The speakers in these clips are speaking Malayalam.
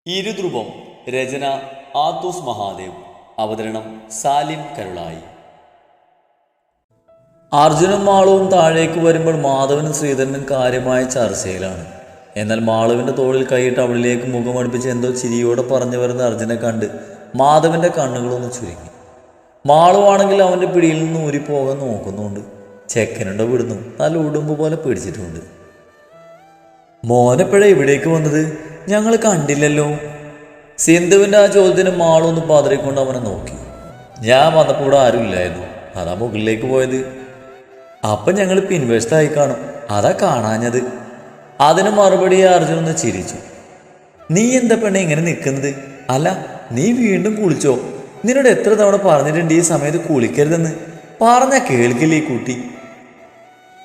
ഇരുധ്രുവം. രചന ആത്തൂസ് മഹാദേവ്. അവതരണം സാലിം കരുളായി. അർജുനും മാളുവും താഴേക്ക് വരുമ്പോൾ മാധവനും ശ്രീധരനും കാര്യമായ ചർച്ചയിലാണ്. എന്നാൽ മാളുവിൻ്റെ തോളിൽ കൈയിട്ട് അവളിലേക്ക് മുഖമടുപ്പിച്ച് എന്തോ ചിരിയോടെ പറഞ്ഞു വരുന്ന അർജുനെ കണ്ട് മാധവൻ്റെ കണ്ണുകളൊന്ന് ചുരുങ്ങി. മാളുവാണെങ്കിൽ അവൻ്റെ പിടിയിൽ നിന്ന് ഊരിപ്പോകാൻ നോക്കുന്നുണ്ട്. ചെക്കനുണ്ടോ വിടുന്നു, നല്ല ഉടുമ്പ് പോലെ പിടിച്ചിട്ടുണ്ട്. മോനെപ്പോഴാണ് ഇവിടേക്ക് വന്നത്? ഞങ്ങൾ കണ്ടില്ലല്ലോ. സിന്ധുവിൻ്റെ ആ ചോദ്യത്തിന് മാളൊന്ന് പതറിക്കൊണ്ട് അവനെ നോക്കി. ഞാൻ വന്നപ്പോൾ ഇവിടെ ആരുമില്ലായിരുന്നു, അതാ മുകളിലേക്ക് പോയത്. അപ്പം ഞങ്ങൾ പിൻവശത്തായി കാണും, അതാ കാണാഞ്ഞത്. അതിന് മറുപടി അർജുനൊന്ന് ചിരിച്ചു. നീ എന്താ പെണ്ണെ ഇങ്ങനെ നിൽക്കുന്നത്? അല്ല, നീ വീണ്ടും കുളിച്ചോ? നിന്നോട് എത്ര തവണ പറഞ്ഞിട്ടുണ്ട് ഈ സമയത്ത് കുളിക്കരുതെന്ന്? പറഞ്ഞാൽ കേൾക്കില്ല ഈ കുട്ടി.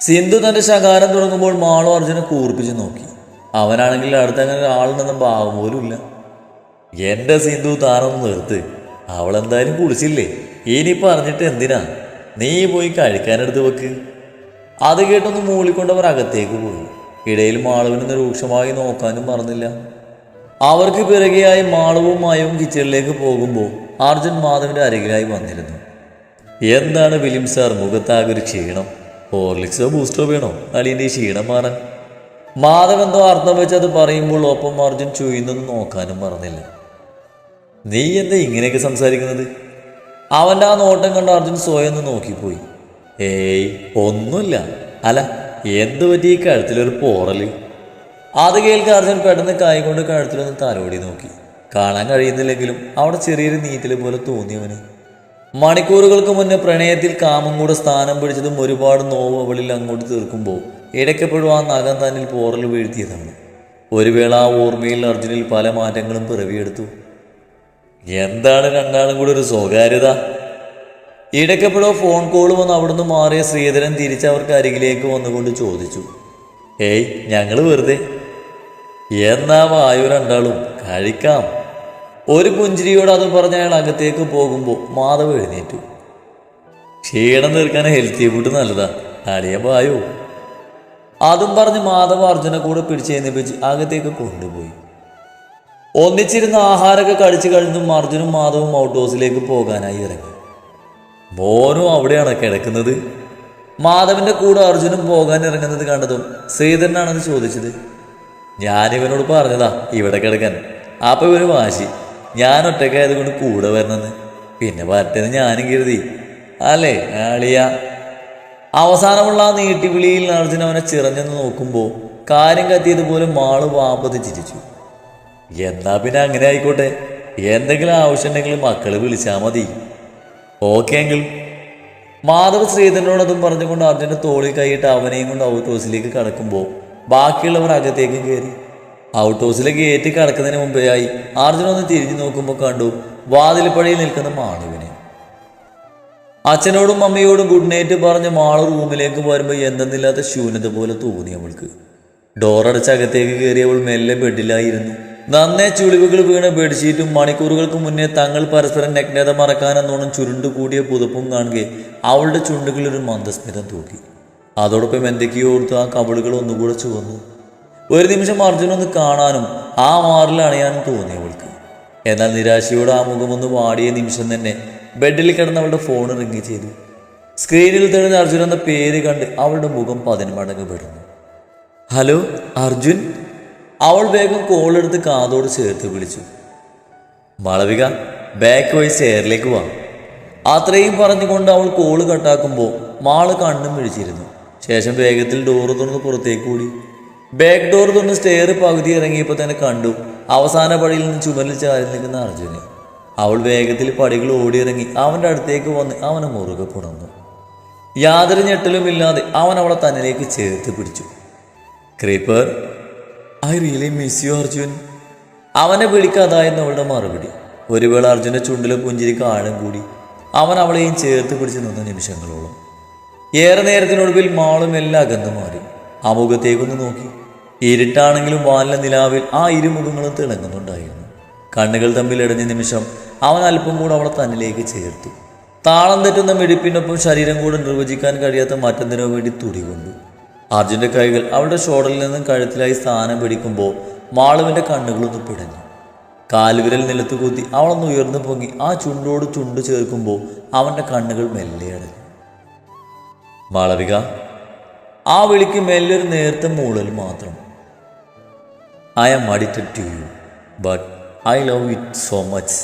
സിന്ധു തൻ്റെ ശകാരം തുടങ്ങുമ്പോൾ മാളു അർജുനെ കൂർപ്പിച്ച് നോക്കി. അവനാണെങ്കിൽ അടുത്തങ്ങനെ ആളുണ്ടെന്ന ഭാവം പോലും ഇല്ല. എൻ്റെ സിന്ധു താനൊന്ന് നിർത്ത്, അവളെന്തായാലും കുളിച്ചില്ലേ, ഇനി പറഞ്ഞിട്ട് എന്തിനാ? നീ പോയി കഴിക്കാനെടുത്ത് വെക്ക്. അത് കേട്ടൊന്ന് മൂളിക്കൊണ്ടവർ അകത്തേക്ക് പോയി. ഇടയിൽ മാളുവിനൊന്ന് രൂക്ഷമായി നോക്കാനും മറന്നില്ല. അവർക്ക് പിറകെയായി മാളവും മായവും കിച്ചണിലേക്ക് പോകുമ്പോൾ അർജുൻ മാധവൻ്റെ അരികിലായി വന്നിരുന്നു. എന്താണ് വിലിം സാർ, മുഖത്താകെ ഒരു ക്ഷീണം? ഹോർലിക്സോ ബൂസ്റ്റോ വേണോ അളിയൻ്റെ ഈ ക്ഷീണം മാറാൻ? മാധവ് എന്തോ അർത്ഥം വെച്ച് അത് പറയുമ്പോൾ ഒപ്പം അർജുൻ ചുയ്യുന്നൊന്നും നോക്കാനും മറന്നില്ല. നീ എന്താ ഇങ്ങനെയൊക്കെ സംസാരിക്കുന്നത്? അവൻ്റെ ആ നോട്ടം കണ്ട് അർജുൻ സ്വയം ഒന്ന് നോക്കിപ്പോയി. ഏയ് ഒന്നുമില്ല. അല്ല, എന്ത് പറ്റി ഈ കഴുത്തിലൊരു പോറല്? അത് കേൾക്കാൻ അർജുൻ പെട്ടെന്ന് കൈകൊണ്ട് കഴുത്തിലൊന്ന് തലോടി നോക്കി. കാണാൻ കഴിയുന്നില്ലെങ്കിലും അവിടെ ചെറിയൊരു നീറ്റൽ പോലെ തോന്നിയവന്. മണിക്കൂറുകൾക്ക് മുന്നേ പ്രണയത്തിൽ കാമം കൂടെ സ്ഥാനം പിടിച്ചതും ഒരുപാട് നോവ് അവളിൽ അങ്ങോട്ട് തീർക്കുമ്പോൾ ഇടയ്ക്കെപ്പോഴും ആ നഖം തന്നിൽ പോറൽ വീഴ്ത്തിയതാണ്. ഒരു വേള ആ ഓർമ്മയിൽ അർജുനിൽ പല മാറ്റങ്ങളും പിറവിയെടുത്തു. എന്താണ് രണ്ടാളും കൂടെ ഒരു സ്വകാര്യത? ഇടയ്ക്കെപ്പോഴോ ഫോൺ കോൾ വന്ന് അവിടുന്ന് മാറിയ ശ്രീധരൻ തിരിച്ചവർക്ക് അരികിലേക്ക് വന്നുകൊണ്ട് ചോദിച്ചു. ഏയ്, ഞങ്ങൾ വെറുതെ. എന്നാ വായു രണ്ടാളും കഴിക്കാം. ഒരു പുഞ്ചിരിയോട് അത് പറഞ്ഞ അയാൾ അകത്തേക്ക് പോകുമ്പോൾ മാധവ് എഴുന്നേറ്റു. ക്ഷീണം തീർക്കാൻ ഹെൽത്തി ഫുഡ് നല്ലതാ, അടിയ വായു. അതും പറഞ്ഞ് മാധവ് അർജുനെ കൂടെ പിടിച്ചെഴുന്നേപ്പിച്ച് അകത്തേക്ക് കൊണ്ടുപോയി. ഒന്നിച്ചിരുന്ന് ആഹാരമൊക്കെ കഴിച്ചു കഴിഞ്ഞും അർജുനും മാധവും ഔട്ട് ഹൗസിലേക്ക് പോകാനായി ഇറങ്ങി. മോനും അവിടെയാണ് കിടക്കുന്നത്? മാധവിൻ്റെ കൂടെ അർജുനും പോകാൻ ഇറങ്ങുന്നത് കണ്ടതും ശ്രീധരനാണെന്ന് ചോദിച്ചത്. ഞാനിവനോട് പറഞ്ഞതാ ഇവിടെ കിടക്കാൻ. അപ്പം ഇവന് വാശി, ഞാൻ ഒറ്റയ്ക്കായത് കൊണ്ട് കൂടെ വരണമെന്ന്. പിന്നെ പറ്റെന്ന് ഞാനും കരുതി, അല്ലേ ആളിയ? അവസാനമുള്ള ആ നീട്ടിവിളിയിൽ അർജുൻ അവനെ ചിറഞ്ഞെന്ന് നോക്കുമ്പോൾ കാര്യം കത്തിയതുപോലെ മാള് വാപ്പത്തി ചിരിച്ചു. എന്നാ പിന്നെ അങ്ങനെ ആയിക്കോട്ടെ, എന്തെങ്കിലും ആവശ്യമുണ്ടെങ്കിൽ മക്കള് വിളിച്ചാൽ മതി. ഓക്കെ എങ്കിൽ. മാധവ് ശ്രീധരനോടതും പറഞ്ഞുകൊണ്ട് അർജുൻ്റെ തോളിൽ കൈയിട്ട് അവനെയും കൊണ്ട് ഔട്ട് ഹൗസിലേക്ക് കടക്കുമ്പോൾ ബാക്കിയുള്ളവർ അകത്തേക്കും കയറി. ഔട്ട് ഹൗസിലെ ഗേറ്റ് കടക്കുന്നതിന് മുമ്പേയായി അർജുനൊന്ന് തിരിഞ്ഞു നോക്കുമ്പോൾ കണ്ടു വാതിൽപ്പടിയിൽ നിൽക്കുന്ന മാളുവിനെ. അച്ഛനോടും അമ്മയോടും ഗുഡ് നൈറ്റ് പറഞ്ഞ് മാളു റൂമിലേക്ക് വരുമ്പോൾ എന്തെന്നില്ലാത്ത ശൂന്യത പോലെ തോന്നി അവൾക്ക്. ഡോറടച്ച് അകത്തേക്ക് കയറിയവൾ മെല്ലെ ബെഡിലായിരുന്നു. നന്നേ ചുളിവുകൾ വീണ ബെഡ്ഷീറ്റും മണിക്കൂറുകൾക്ക് മുന്നേ തങ്ങൾ പരസ്പരം നഗ്നത മറക്കാനെന്നോണം ചുരുണ്ടു കൂടിയ പുതപ്പും കാണുകെ അവളുടെ ചുണ്ടുകളിലൊരു മന്ദസ്മിതം തൂക്കി. അതോടൊപ്പം എന്തൊക്കെയോ ഓർത്ത് ആ കവിളുകൾ ഒന്നുകൂടെ ചുവന്നു. ഒരു നിമിഷം അർജുനൊന്ന് കാണാനും ആ മാറിൽ അണയാനും തോന്നി അവൾക്ക്. എന്നാൽ നിരാശയോടെ ആ മുഖമൊന്ന് വാടിയ നിമിഷം തന്നെ ബെഡിൽ കിടന്ന് അവളുടെ ഫോൺ റിങ് ചെയ്തു. സ്ക്രീനിൽ തെളിഞ്ഞ അർജുൻ എന്ന പേര് കണ്ട് അവളുടെ മുഖം 10 മടങ്ങ് പെടുന്നു. ഹലോ അർജുൻ. അവൾ വേഗം കോളെടുത്ത് കാതോട് ചേർത്ത് വിളിച്ചു. മാളവിക, ബാക്ക് വഴി ചെയറിലേക്ക് വാ. അത്രയും പറഞ്ഞുകൊണ്ട് അവൾ കോള് കട്ടാക്കുമ്പോൾ മാള് കണ്ണും മിഴിച്ചിരുന്നു. ശേഷം വേഗത്തിൽ ഡോറ് തുറന്ന് പുറത്തേക്ക് കൂടി. ബാക്ക് ഡോർ തുറന്ന് സ്റ്റെയർ പകുതി ഇറങ്ങിയപ്പോൾ തന്നെ കണ്ടു അവസാന പടിയിൽ നിന്ന് ചുമലിൽ ചാരി നിൽക്കുന്ന അർജുനെ. അവൾ വേഗത്തിൽ പടികൾ ഓടിയിറങ്ങി അവൻ്റെ അടുത്തേക്ക് വന്ന് അവനെ മുറുകെ പുണർന്നു. യാതൊരു ഞെട്ടലുമില്ലാതെ അവൻ അവളെ തന്നിലേക്ക് ചേർത്ത് പിടിച്ചു. Creeper, I really miss you Arjun. അവനെ വിളിക്കാതായിരുന്നു അവളുടെ മറുപടി. ഒരു വേള അർജുൻ്റെ ചുണ്ടിലെ പുഞ്ചിരിക്ക് ആഴം കൂടി. അവൻ അവളെയും ചേർത്ത് പിടിച്ച് നിന്ന നിമിഷങ്ങളോളം. ഏറെ നേരത്തിനൊടുവിൽ മാളും എല്ലാം അകന്നു മാറി. ആ മുഖത്തേക്കൊന്ന് നോക്കി. ഇരുട്ടാണെങ്കിലും വാലിലെ നിലാവിൽ ആ ഇരുമുഖങ്ങളും തിളങ്ങുന്നുണ്ടായിരുന്നു. കണ്ണുകൾ തമ്മിൽ ഇടഞ്ഞ നിമിഷം അവൻ അല്പം കൂടെ അവളെ തന്നിലേക്ക് ചേർത്തു. താളം തെറ്റുന്ന മിടിപ്പിനൊപ്പം ശരീരം കൂടെ നിർവചിക്കാൻ കഴിയാത്ത മറ്റെന്തിനോ വേണ്ടി തുടികൊണ്ടു. അർജുൻ്റെ കൈകൾ അവളുടെ ഷോൾഡറിൽ നിന്നും കഴുത്തിലായി സ്ഥാനം പിടിക്കുമ്പോൾ മാളുവിൻ്റെ കണ്ണുകളൊന്ന് പിടഞ്ഞു. കാലുവിരൽ നിലത്ത് കുത്തി അവളൊന്ന് ഉയർന്നു പൊങ്ങി ആ ചുണ്ടോട് ചുണ്ട് ചേർക്കുമ്പോൾ അവൻ്റെ കണ്ണുകൾ മെല്ലെ അടഞ്ഞു. മാളവിക. ആ വിളിക്ക് മെല്ലെ ഒരു നേർത്ത മൂളൽ മാത്രം. I am addicted to you but I love it so much.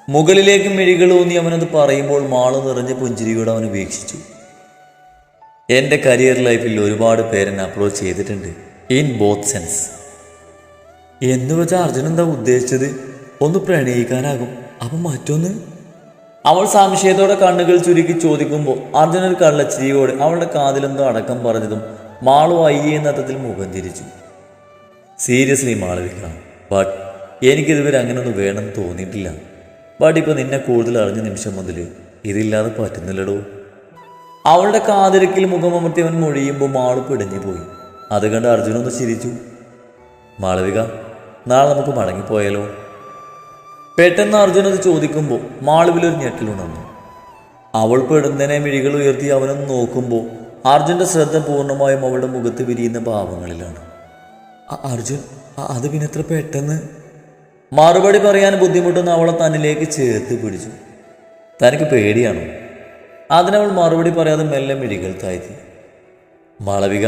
മുകളിലേക്ക് മിഴികളൂന്നി അവനത് പറയുമ്പോൾ മാളു നിറഞ്ഞ പുഞ്ചിരിയോടെ അവൻ വീക്ഷിച്ചു. എൻ്റെ കരിയർ ലൈഫിൽ ഒരുപാട് പേരെന്നെ അപ്രോച്ച് ചെയ്തിട്ടുണ്ട്, ഇൻ ബോത്ത് സെൻസ്. എന്ന് വെച്ചാൽ അർജുൻ എന്താ ഉദ്ദേശിച്ചത്? ഒന്ന് പ്രണയിക്കാനാകും, അപ്പം മറ്റൊന്ന്? അവൾ സംശയത്തോടെ കണ്ണുകൾ ചുരുക്കി ചോദിക്കുമ്പോൾ അർജുൻ ഒരു കള്ളച്ചിരിയോടെ അവളുടെ കാതിലെന്തോ അടക്കം പറഞ്ഞതും മാളു അയ്യേ എന്ന അർത്ഥത്തിൽ മുഖം തിരിച്ചു. സീരിയസ്ലി മാളവിക, ബട്ട് എനിക്കിതുവരെ അങ്ങനെയൊന്നും വേണമെന്ന് തോന്നിയിട്ടില്ല. ബട്ട് ഇപ്പോൾ നിന്നെ കൂടുതൽ അറിഞ്ഞ നിമിഷം മുതൽ ഇതില്ലാതെ പറ്റുന്നില്ലടോ. അവളുടെ കാതിരക്കിൽ മുഖമമർത്തി അവൻ മൊഴിയുമ്പോൾ മാളു പിടഞ്ഞു പോയി. അത് കണ്ട് അർജുനൊന്ന് ചിരിച്ചു. മാളവിക, നാളെ നമുക്ക് മടങ്ങിപ്പോയാലോ? പെട്ടെന്ന് അർജുനത് ചോദിക്കുമ്പോൾ മാളുവിലൊരു ഞെട്ടലുണർന്നു. അവൾ പെടുന്നതിനെ മിഴികൾ ഉയർത്തി അവനൊന്ന് നോക്കുമ്പോൾ അർജുൻ്റെ ശ്രദ്ധ പൂർണ്ണമായും അവളുടെ മുഖത്ത് വിരിയുന്ന ഭാവങ്ങളിലാണ്. അർജുൻ, അത് പിന്നെ എത്ര പെട്ടെന്ന്? മറുപടി പറയാൻ ബുദ്ധിമുട്ടുന്ന അവളെ തന്നിലേക്ക് ചേർത്ത് പിടിച്ചു. തനിക്ക് പേടിയാണോ? അതിനവൾ മറുപടി പറയാതെ മെല്ലെ മിഴികൾ താഴ്ത്തി. മാളവിക,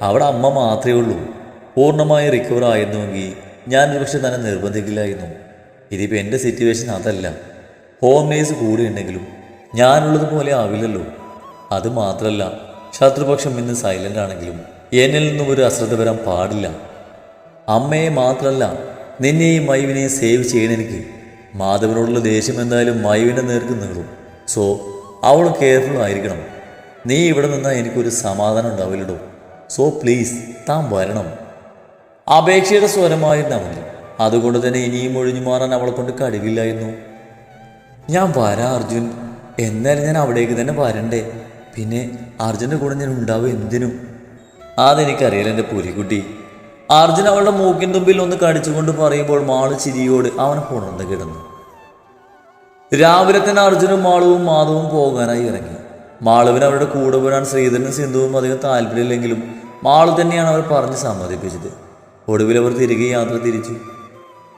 അവിടെ അമ്മ മാത്രമേ ഉള്ളൂ. പൂർണ്ണമായി റിക്കവർ ആയിരുന്നുവെങ്കിൽ ഞാനൊരു പക്ഷെ തന്നെ നിർബന്ധിക്കില്ലായിരുന്നു. ഇതിപ്പോൾ എൻ്റെ സിറ്റുവേഷൻ അതല്ല. ഹോം നേഴ്സ് കൂടെ ഉണ്ടെങ്കിലും ഞാനുള്ളതുപോലെ ആവില്ലല്ലോ. അത് മാത്രമല്ല, ശത്രുപക്ഷം ഇന്ന് സൈലൻ്റ് ആണെങ്കിലും എന്നിൽ നിന്നും ഒരു അശ്രദ്ധ വരാൻ പാടില്ല. അമ്മയെ മാത്രമല്ല, നിന്നെയും മൈവിനെയും സേവ് ചെയ്യണെനിക്ക്. മാധവനോടുള്ള ദേഷ്യം എന്തായാലും മൈവിനെ നേർക്ക് നീളും. സോ അവൾ കെയർഫുൾ ആയിരിക്കണം. നീ ഇവിടെ നിന്നാൽ എനിക്കൊരു സമാധാനം ഉണ്ടാവില്ലടോ. സോ പ്ലീസ് താൻ വരണം. അപേക്ഷയുടെ സ്വരമായിരുന്നു അവന്. അതുകൊണ്ട് തന്നെ ഇനിയും ഒഴിഞ്ഞു മാറാൻ അവളെ കൊണ്ട് കഴിവില്ലായിരുന്നു. ഞാൻ വരാം അർജുൻ, എന്നാലും ഞാൻ അവിടേക്ക് തന്നെ വരണ്ടേ? പിന്നെ അർജുൻ്റെ കൂടെ ഞാൻ ഉണ്ടാവും എന്തിനും? അതെനിക്കറിയില്ല എൻ്റെ പുലിക്കുട്ടി. അർജുൻ അവളുടെ മൂക്കിൻ തുമ്പിൽ ഒന്ന് കടിച്ചുകൊണ്ട് പറയുമ്പോൾ മാളു ചിരിയോട് അവനെ പുണർന്ന് കിടന്നു. രാവിലെ തന്നെ അർജുനും മാളുവും മാധവും പോകാനായി ഇറങ്ങി. മാളുവിന് അവരുടെ കൂടെ വരാൻ ശ്രീധരനും സിന്ധുവും അധികം താല്പര്യമില്ലെങ്കിലും മാളു തന്നെയാണ് അവർ പറഞ്ഞ് സമ്മതിപ്പിച്ചത്. ഒടുവിൽ അവർ തിരികെ യാത്ര തിരിച്ചു.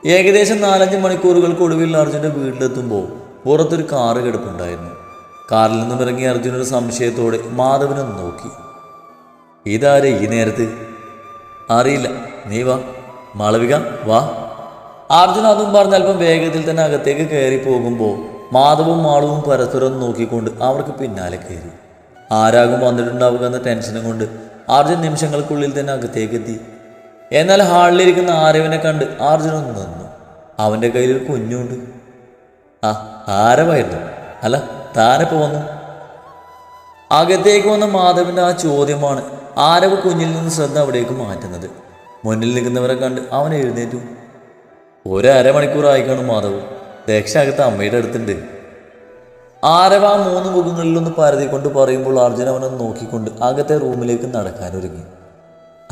ഏകദേശം 4-5 മണിക്കൂറുകൾക്ക് ഒടുവിൽ അർജുൻ്റെ വീട്ടിലെത്തുമ്പോൾ പുറത്തൊരു കാറ് കിടപ്പുണ്ടായിരുന്നു. കാറിൽ നിന്നും ഇറങ്ങിയ അർജുനൊരു സംശയത്തോടെ മാധവനൊന്ന് നോക്കി. ഇതാരെ ഈ നേരത്ത്? അറിയില്ല, നീ വാ. മാളവിക വാ. അർജുൻ അതും പറഞ്ഞ് അല്പം വേഗത്തിൽ തന്നെ അകത്തേക്ക് കയറി പോകുമ്പോൾ മാധവും മാളവും പരസ്പരം നോക്കിക്കൊണ്ട് അവർക്ക് പിന്നാലെ കയറി. ആരാകും വന്നിട്ടുണ്ടാവുക എന്ന ടെൻഷനും കൊണ്ട് അർജുൻ നിമിഷങ്ങൾക്കുള്ളിൽ തന്നെ അകത്തേക്കെത്തി. എന്നാൽ ഹാളിലിരിക്കുന്ന ആരവിനെ കണ്ട് അർജുനൊന്ന് നിന്നു. അവൻ്റെ കയ്യിലൊരു കുഞ്ഞുണ്ട്. ആരവായിരുന്നു? അല്ല, താനെപ്പോൾ വന്നു? അകത്തേക്ക് വന്ന മാധവൻ്റെ ആ ചോദ്യമാണ് ആരവ് കുഞ്ഞിൽ നിന്ന് ശ്രദ്ധ അവിടേക്ക് മാറ്റുന്നത്. മുന്നിൽ നിൽക്കുന്നവരെ കണ്ട് അവൻ എഴുന്നേറ്റു. 1.5 മണിക്കൂറായി കാണും മാധവ്. ദക്ഷ അകത്ത് അമ്മയുടെ അടുത്തുണ്ട്. ആരവ് ആ 3 മുഖങ്ങളിലൊന്ന് പരതിക്കൊണ്ട് പറയുമ്പോൾ അർജുൻ അവനെ നോക്കിക്കൊണ്ട് അകത്തെ റൂമിലേക്ക് നടക്കാനൊരുങ്ങി.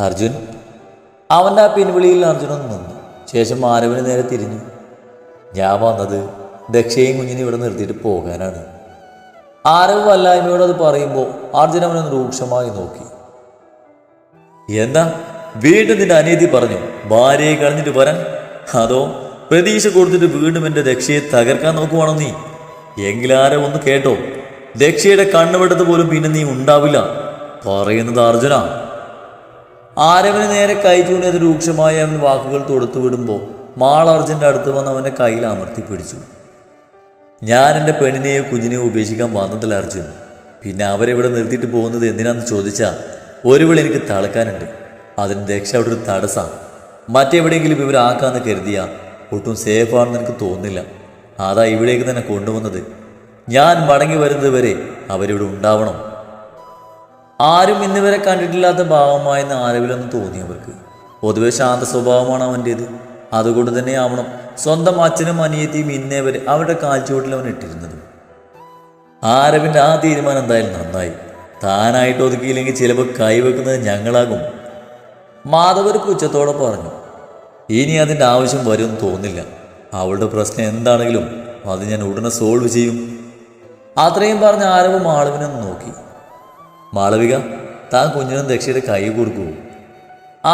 അർജുൻ. അവൻ്റെ ആ പിൻവിളിയിൽ അർജുനൊന്ന് നിന്നു. ശേഷം ആരവിന് നേരെ തിരിഞ്ഞു. ഞാൻ വന്നത് ദക്ഷയും കുഞ്ഞിനെ ഇവിടെ നിർത്തിയിട്ട് പോകാനാണ്. ആരവ് വല്ലായ്മയോട് അത് പറയുമ്പോൾ അർജുൻ അവനെ രൂക്ഷമായി നോക്കി. എന്താ വീണ്ടും നിന്റെ അനിയത്തി പറഞ്ഞു ഭാര്യയെ കളഞ്ഞിട്ട് വരാൻ? അതോ പ്രതീക്ഷ കൊടുത്തിട്ട് വീണ്ടും എൻ്റെ ദക്ഷയെ തകർക്കാൻ നോക്കുവാണോ നീ? എങ്കിലാരെ ഒന്ന് കേട്ടോ, ദക്ഷയുടെ കണ്ണുവെട്ടത്ത് പോലും പിന്നെ നീ ഉണ്ടാവില്ല. പറയുന്നത് അർജുന. ആരവന് നേരെ കൈ ചൂണ്ടിയത് രൂക്ഷമായ അവൻ വാക്കുകൾ തൊടുത്തു വിടുമ്പോൾ മാൾ അർജുൻ്റെ അടുത്ത് വന്ന് അവൻ്റെ കയ്യിൽ അമർത്തി പിടിച്ചു. ഞാൻ എൻ്റെ പെണ്ണിനെയോ കുഞ്ഞിനെയോ ഉപേക്ഷിക്കാൻ വന്നതല്ല അർജുൻ. പിന്നെ അവരെവിടെ നിർത്തിയിട്ട് പോകുന്നത് എന്തിനാന്ന് ചോദിച്ചാൽ ഒരുവിൾ എനിക്ക് തളക്കാനുണ്ട്. അതിന് ദക്ഷ അവിടെ ഒരു തടസ്സമാണ്. മറ്റെവിടെയെങ്കിലും ഇവരാക്കാമെന്ന് കരുതിയാൽ ഒട്ടും സേഫാണെന്ന് എനിക്ക് തോന്നുന്നില്ല. അതാ ഇവിടേക്ക് തന്നെ കൊണ്ടുവന്നത്. ഞാൻ മടങ്ങി വരുന്നത് വരെ അവരിവിടെ ഉണ്ടാവണം. ആരും ഇന്നുവരെ കണ്ടിട്ടില്ലാത്ത ഭാവമായെന്ന് ആരവിലൊന്നും തോന്നിയവർക്ക്. പൊതുവെ ശാന്ത സ്വഭാവമാണ് അവൻ്റേത്. അതുകൊണ്ട് തന്നെ ആവണം സ്വന്തം അച്ഛനും അനിയത്തിയും ഇന്നേ വരെ അവരുടെ കാൽച്ചുവട്ടിൽ അവൻ ഇട്ടിരുന്നത്. ആരവിൻ്റെ ആ തീരുമാനം എന്തായാലും നന്നായി. താനായിട്ട് ഒതുക്കിയില്ലെങ്കിൽ ചിലപ്പോൾ കൈവെക്കുന്നത് ഞങ്ങളാകും. മാധവർ പുച്ഛത്തോടെ പറഞ്ഞു. ഇനി അതിൻ്റെ ആവശ്യം വരുമെന്ന് തോന്നില്ല. അവളുടെ പ്രശ്നം എന്താണെങ്കിലും അത് ഞാൻ ഉടനെ സോൾവ് ചെയ്യും. അത്രയും പറഞ്ഞ് ആരവ് മാളവിനൊന്ന് നോക്കി. മാളവിക, താൻ കുഞ്ഞിനും ദക്ഷയുടെ കൈ കൊടുക്കൂ?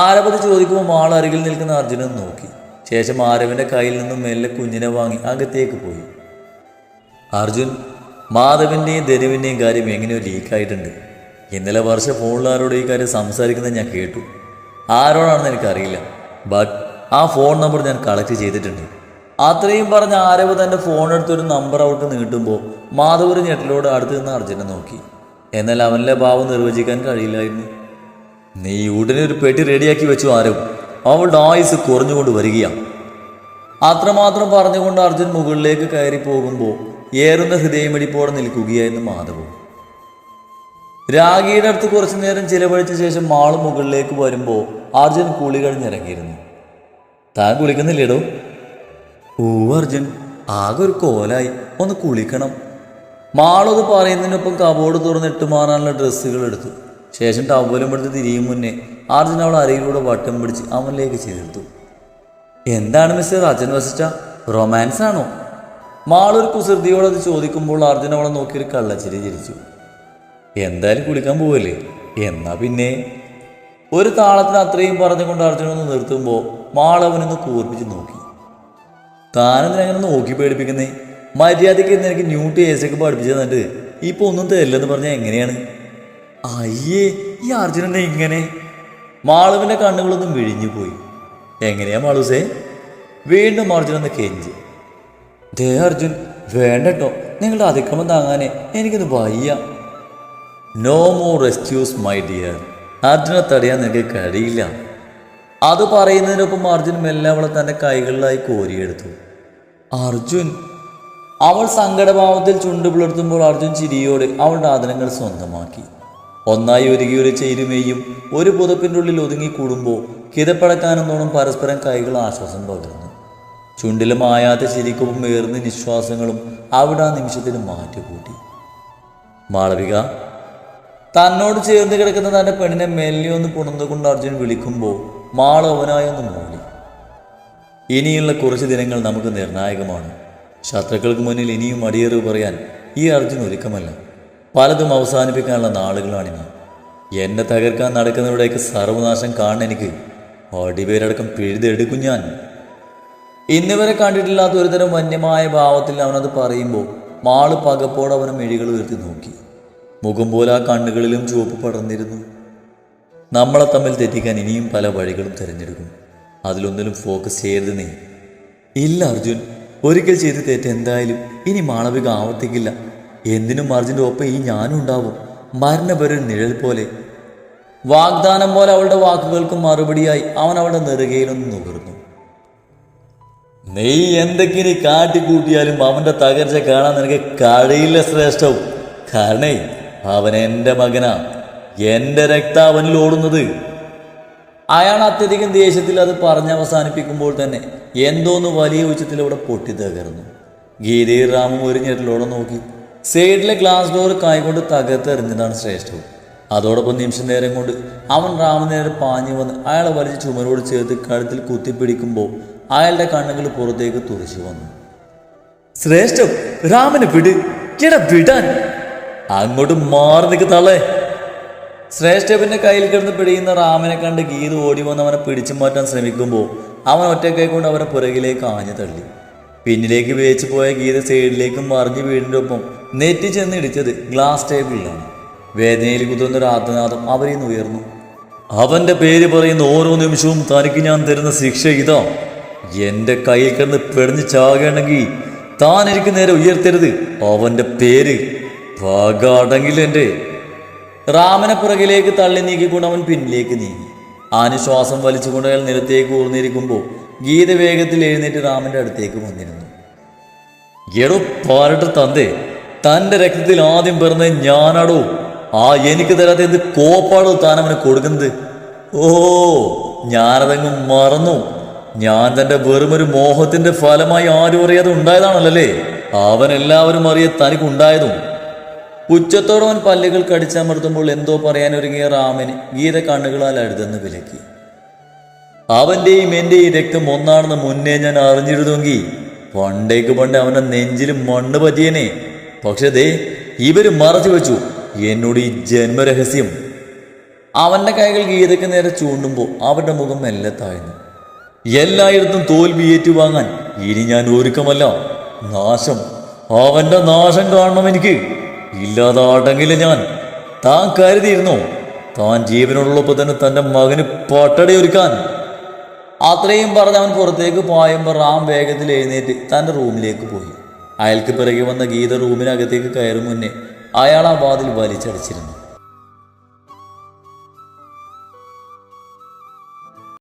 ആരവത് ചോദിക്കുമ്പോൾ മാൾ അരികിൽ നിൽക്കുന്ന അർജുനൻ നോക്കി. ശേഷം ആരവിൻ്റെ കയ്യിൽ നിന്നും മെല്ലെ കുഞ്ഞിനെ വാങ്ങി അകത്തേക്ക് പോയി. അർജുൻ, മാധവിൻ്റെയും ധനുവിൻ്റെയും കാര്യം എങ്ങനെയോ ലീക്കായിട്ടുണ്ട്. ഇന്നലെ വർഷ ഫോണിലാരോട് ഈ കാര്യം സംസാരിക്കുന്നത് ഞാൻ കേട്ടു. ആരോടാണെന്ന് എനിക്കറിയില്ല. ബട്ട് ആ ഫോൺ നമ്പർ ഞാൻ കളക്ട് ചെയ്തിട്ടുണ്ട്. അത്രയും പറഞ്ഞ് ആരവ് തൻ്റെ ഫോൺ എടുത്തൊരു നമ്പർ അവൾക്ക് നീട്ടുമ്പോൾ മാധവ് ഒരു ഞെട്ടലോട് അടുത്ത് നിന്ന് അർജുനെ നോക്കി. എന്നാൽ അവനിലെ ഭാവം നിർവചിക്കാൻ കഴിയില്ലായിരുന്നു. നീ ഉടനെ ഒരു പെട്ടി റെഡിയാക്കി വെച്ചു ആരവ്, അവളുടെ ആയുസ് കുറഞ്ഞുകൊണ്ട് വരികയാണ്. അത്രമാത്രം പറഞ്ഞുകൊണ്ട് അർജുൻ മുകളിലേക്ക് കയറി പോകുമ്പോൾ ഏറുന്ന ഹൃദയമിടിപ്പോടെ നിൽക്കുകയായിരുന്നു മാധവ്. രാഗിയുടെ അടുത്ത് കുറച്ചു നേരം ചിലവഴിച്ച ശേഷം മാള് മുകളിലേക്ക് വരുമ്പോൾ അർജുൻ കുളി കഴിഞ്ഞിറങ്ങിയിരുന്നു. താൻ കുളിക്കുന്നില്ലേടോ? ഓ അർജുൻ, ആകെ ഒരു കോലായി, ഒന്ന് കുളിക്കണം. മാളത് പറയുന്നതിനൊപ്പം കബോർഡ് തുറന്നിട്ട് മാറാനുള്ള ഡ്രസ്സുകൾ എടുത്തു. ശേഷം ടവലും എടുത്ത് തിരിയും മുന്നേ അർജുൻ അവൾ അരയിലൂടെ വട്ടം പിടിച്ച് അവനിലേക്ക് ചേർത്തു. എന്താണ് മിസ്റ്റർ അർജുൻ വസിഷ്ഠ, റൊമാൻസ് ആണോ? മാളൊരു കുസൃതിയോട് അത് ചോദിക്കുമ്പോൾ അർജുൻ അവളെ നോക്കിയൊരു കള്ളച്ചിരി ചിരിച്ചു. എന്തായാലും കുളിക്കാൻ പോവല്ലേ, എന്നാ പിന്നെ. ഒരു താളത്തിന് അത്രയും പറഞ്ഞുകൊണ്ട് അർജുനൊന്ന് നിർത്തുമ്പോൾ മാൾ അവനൊന്ന് കൂർപ്പിച്ച് നോക്കി. താനെന്തിനങ്ങനെ നോക്കി പേടിപ്പിക്കുന്നേ? മര്യാദയ്ക്ക് ഇന്ന് എനിക്ക് ന്യൂട്ട് ഏസൊക്കെ പഠിപ്പിച്ചു തന്നിട്ട് ഇപ്പോൾ ഒന്നും തരില്ലെന്ന് പറഞ്ഞാൽ എങ്ങനെയാണ്? അയ്യേ, ഈ അർജുനനെ ഇങ്ങനെ. മാളുവിൻ്റെ കണ്ണുകളൊന്നും വിഴിഞ്ഞു പോയി. എങ്ങനെയാ മാളൂസേ? വീണ്ടും അർജുനൊന്ന് കെഞ്ചി. ദേ അർജുൻ, വേണ്ടട്ടോ, നിങ്ങളുടെ അതിക്രമം താങ്ങാനേ എനിക്കൊന്ന് വയ്യ. No more rescues my dear. അർജുനെ തടയാൻ നിനക്ക് കഴിയില്ല. അത് പറയുന്നതിനൊപ്പം അർജുൻ മെല്ലെ അവളെ തൻ്റെ കൈകളിലായി കോരിയെടുത്തു. അർജുൻ. അവൾ സങ്കടഭാവത്തിൽ ചുണ്ടു പുലർത്തുമ്പോൾ അർജുൻ ചിരിയോടെ അവളുടെ ആദരങ്ങൾ സ്വന്തമാക്കി. ഒന്നായി ഒരുകിയൊരു ചേരുമേയും ഒരു പുതപ്പിൻ്റെ ഉള്ളിൽ ഒതുങ്ങിക്കൂടുമ്പോൾ കിതപ്പടക്കാനെന്നോണം പരസ്പരം കൈകൾ ആശ്വാസം പകർന്നു. ചുണ്ടിലും മായാത്ത ചിരിക്കൊപ്പം ഏറുന്ന നിശ്വാസങ്ങളും അവിടെ ആ നിമിഷത്തിന് മാറ്റുകൂട്ടി. മാളവിക. തന്നോട് ചേർന്ന് കിടക്കുന്ന തൻ്റെ പെണ്ണിനെ മെല്ലെ ഒന്ന് പുണർന്നുകൊണ്ട് അർജുൻ വിളിക്കുമ്പോൾ മാള അവനായൊന്ന് മൂളി. ഇനിയുള്ള കുറച്ച് ദിനങ്ങൾ നമുക്ക് നിർണായകമാണ്. ശത്രുക്കൾക്ക് മുന്നിൽ ഇനിയും അടിയേറ് പറയാൻ ഈ അർജുൻ ഒരുക്കമല്ല. പലതും അവസാനിപ്പിക്കാനുള്ള നാളുകളാണിന്ന്. എന്നെ തകർക്കാൻ നടക്കുന്നവരുടെയൊക്കെ സർവനാശം കാണാൻ എനിക്ക് അടിപേരടക്കം പിഴുതെടുക്കും ഞാൻ. ഇന്നുവരെ കണ്ടിട്ടില്ലാത്ത ഒരുതരം വന്യമായ ഭാവത്തിൽ അവനത് പറയുമ്പോൾ മാള് പകപ്പോടെ അവനെ മിഴികൾ ഉയർത്തി നോക്കി. മുഖം പോലെ ആ കണ്ണുകളിലും ചുവപ്പ് പടർന്നിരുന്നു. നമ്മളെ തമ്മിൽ തെറ്റിക്കാൻ ഇനിയും പല വഴികളും തിരഞ്ഞെടുക്കും. അതിലൊന്നിലും ഫോക്കസ് ചെയ്യരുത് നീ. ഇല്ല അർജുൻ, ഒരിക്കൽ ചെയ്ത് തെറ്റ് എന്തായാലും ഇനി മാളവിക ആവർത്തിക്കില്ല. എന്തിനും അർജുൻ്റെ ഒപ്പം ഈ ഞാനും ഉണ്ടാവും, മരണപരൊരു നിഴൽ പോലെ. വാഗ്ദാനം പോലെ അവളുടെ വാക്കുകൾക്ക് മറുപടിയായി അവൻ അവളുടെ നെറുകയിലൊന്ന് നുകർന്നു. നീ എന്തൊക്കെ നീ കാട്ടിക്കൂട്ടിയാലും അവൻ്റെ തകർച്ച കാണാൻ നിനക്ക് കഴിയില്ല ശ്രേഷ്ഠവും. കാരണേ അവൻ എൻ്റെ മകനാ, എൻ്റെ രക്തം അവനിൽ ഓടുന്നത്. അയാൾ അത്യധികം ദേഷ്യത്തിൽ അത് പറഞ്ഞ് അവസാനിപ്പിക്കുമ്പോൾ തന്നെ എന്തോന്ന് വലിയ ഉച്ചത്തിൽ അവിടെ പൊട്ടി തകർന്നു. ഗീതയും റാമും ഒരു ഞെട്ടലോടെ നോക്കി. സൈഡിലെ ഗ്ലാസ് ഡോർ കൈകൊണ്ട് തകർത്തെറിഞ്ഞതാണ് ശ്രേഷ്ഠവും. അതോടൊപ്പം നിമിഷം നേരം കൊണ്ട് അവൻ റാമിന് നേരെ പാഞ്ഞു വന്ന് അയാളെ വലിച്ച് ചുമരോട് ചേർത്ത് കഴുത്തിൽ കുത്തിപ്പിടിക്കുമ്പോൾ അയാളുടെ കണ്ണുകൾ പുറത്തേക്ക് തുറച്ചു വന്നു. ശ്രേഷ്ഠം, റാമിനെ വിട്, വിടാൻ. അങ്ങോട്ട് മാറി നിൽക്കുന്നേ. ശ്രേഷ്ഠപ്പിന്റെ കയ്യിൽ കിടന്ന് പിടിയുന്ന റാമിനെ കണ്ട് ഗീത ഓടി വന്ന് അവനെ പിടിച്ചു മാറ്റാൻ ശ്രമിക്കുമ്പോൾ അവൻ ഒറ്റക്കൈ കൊണ്ട് അവനെ പുറകിലേക്ക് ആഞ്ഞു തള്ളി. പിന്നിലേക്ക് വേച്ചു പോയ ഗീത സൈഡിലേക്കും മറിഞ്ഞ് വീടിൻ്റെ ഒപ്പം നെറ്റി ചെന്ന് ഇടിച്ചത് ഗ്ലാസ് ടേബിളിലാണ്. വേദനയിൽ കുതിർന്നൊരു ആർത്തനാദം അവരിൽ നിന്ന് ഉയർന്നു. അവൻ്റെ പേര് പറയുന്ന ഓരോ നിമിഷവും തനിക്ക് ഞാൻ തരുന്ന ശിക്ഷ ഇതാ. എൻ്റെ കയ്യിൽ കിടന്ന് പിടഞ്ഞ് ചാകണമെങ്കിൽ താൻ എനിക്ക് നേരെ ഉയർത്തരുത് അവൻ്റെ പേര്. പക അടങ്ങില്ല എൻ്റെ. റാമനെ പുറകിലേക്ക് തള്ളി നീക്കിക്കൊണ്ട് അവൻ പിന്നിലേക്ക് നീങ്ങി. ആനുശ്വാസം വലിച്ചുകൊണ്ട് അയാൾ നിലത്തേക്ക് ഊർന്നിരിക്കുമ്പോൾ ഗീത വേഗത്തിൽ എഴുന്നേറ്റ് റാമൻ്റെ അടുത്തേക്ക് വന്നിരുന്നു. എടോ പാരട്ട തന്തേ, തൻ്റെ രക്തത്തിൽ ആദ്യം പിറന്നത് ഞാനാടോ. ആ എനിക്ക് തരാത്ത എന്ത് കോപ്പാടോ താൻ അവനെ കൊടുക്കുന്നത്? ഓ, ഞാനതങ്ങ് മറന്നു. ഞാൻ തൻ്റെ വെറുമൊരു മോഹത്തിന്റെ ഫലമായി ആരും അറിയാതെ ഉണ്ടായതാണല്ലേ അവൻ. എല്ലാവരും അറിയ തനിക്കുണ്ടായതും. ഉച്ചത്തോടെ അവൻ പല്ലുകൾ കടിച്ചമർത്തുമ്പോൾ എന്തോ പറയാനൊരുങ്ങിയ റാമിന് ഗീത കണ്ണുകളാൽ അഴുതെന്ന് വിലക്കി. അവൻ്റെയും എൻ്റെയും രക്തം ഒന്നാണെന്ന് മുന്നേ ഞാൻ അറിഞ്ഞിരുന്നെങ്കിൽ പണ്ടേ അവൻ്റെ നെഞ്ചിലും മണ്ണ് പറ്റിയനെ. പക്ഷെ ദേ ഇവര് മറച്ചു വെച്ചു എന്നോട് ഈ ജന്മരഹസ്യം. അവൻ്റെ കൈകൾ ഗീതയ്ക്ക് നേരെ ചൂണ്ടുമ്പോൾ അവരുടെ മുഖം മെല്ലെ താഴ്ന്നു. എല്ലായിടത്തും തോൽവി ഏറ്റുവാങ്ങാൻ ഇനി ഞാൻ ഒരുക്കമല്ല. നാശം, അവന്റെ നാശം കാണണം എനിക്ക്. ഇല്ലാതാടെങ്കില് ഞാൻ. താൻ കരുതിയിരുന്നോ താൻ ജീവനുള്ളപ്പോൾ തന്നെ തൻ്റെ മകന് പട്ടടയൊരുക്കാൻ? അത്രയും പറഞ്ഞ് അവൻ പുറത്തേക്ക് പായുമ്പോൾ റാം വേഗത്തിൽ എഴുന്നേറ്റ് തൻ്റെ റൂമിലേക്ക് പോയി. അയാൾക്ക് പിറകെ വന്ന ഗീത റൂമിനകത്തേക്ക് കയറും മുന്നേ അയാൾ ആ വാതിൽ വലിച്ചടിച്ചിരുന്നു.